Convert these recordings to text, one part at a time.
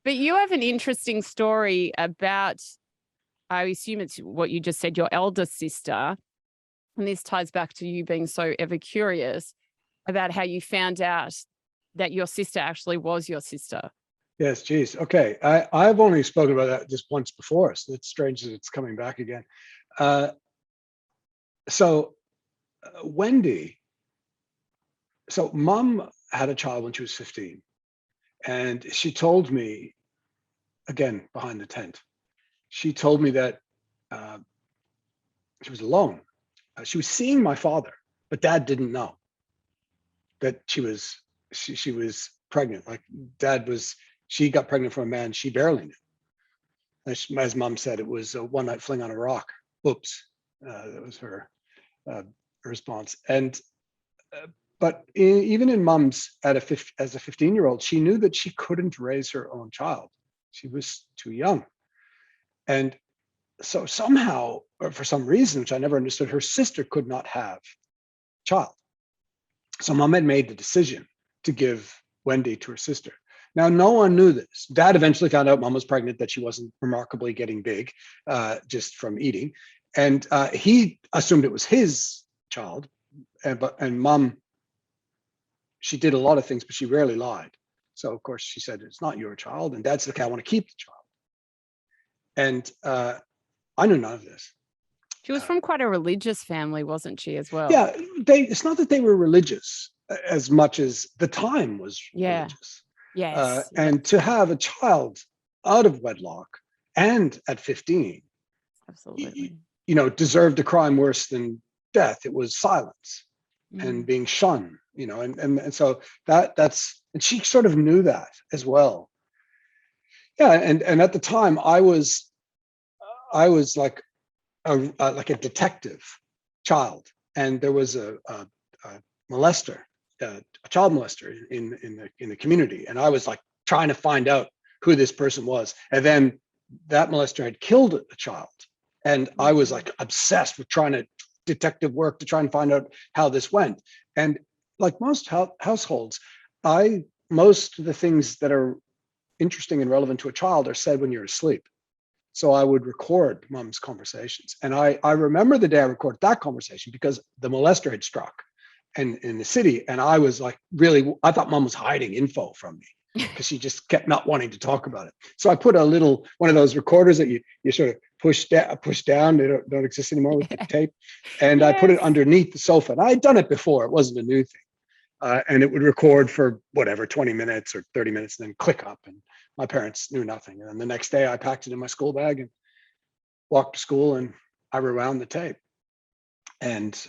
But you have an interesting story about, I assume it's what you just said, your elder sister. And this ties back to you being so ever curious about how you found out that your sister actually was your sister. Yes, geez. Okay. I've only spoken about that just once before, so it's strange that it's coming back again. Uh, so Wendy, so mom had a child when she was 15, and she told me, again, behind the tent, she told me that uh, she was alone. She was seeing my father, but dad didn't know that she was pregnant. Like dad was, she got pregnant from a man she barely knew. As mom said, it was a one night fling on a rock. Oops, that was her response. And but even in mom's as a 15-year-old, she knew that she couldn't raise her own child. She was too young, and so somehow, or for some reason, which I never understood, her sister could not have a child. So mom had made the decision to give Wendy to her sister. Now, no one knew this. Dad eventually found out mom was pregnant, that she wasn't remarkably getting big just from eating. And he assumed it was his child. And mom, she did a lot of things, but she rarely lied. So, of course, she said, it's not your child. And dad said, okay, I want to keep the child. And I knew none of this. She was from quite a religious family, wasn't she, as well? Yeah, it's not that they were religious as much as the time was religious. Yes. And to have a child out of wedlock and at 15, Absolutely. Deserved a crime worse than death. It was silence and being shunned, and so and she sort of knew that as well. Yeah, and at the time I was like a detective child, and there was a molester, a child molester in the community, and I was like trying to find out who this person was. And then that molester had killed a child, and I was like obsessed with trying to detective work to try and find out how this went. And like most households, most of the things that are interesting and relevant to a child are said when you're asleep. So I would record mom's conversations. And I remember the day I recorded that conversation because the molester had struck in the city. And I was like, really, I thought mom was hiding info from me because she just kept not wanting to talk about it. So I put one of those recorders that you sort of push down. They don't exist anymore with the tape. And I put it underneath the sofa. And I had done it before. It wasn't a new thing. And it would record for whatever, 20 minutes or 30 minutes, and then click up. And my parents knew nothing. And then the next day I packed it in my school bag and walked to school, and I rewound the tape. And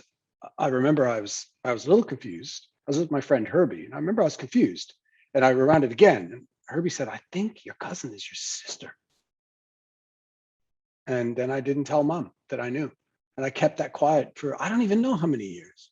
I remember I was a little confused. I was with my friend Herbie, and I remember I was confused. And I rewound it again. And Herbie said, I think your cousin is your sister. And then I didn't tell mom that I knew. And I kept that quiet for I don't even know how many years.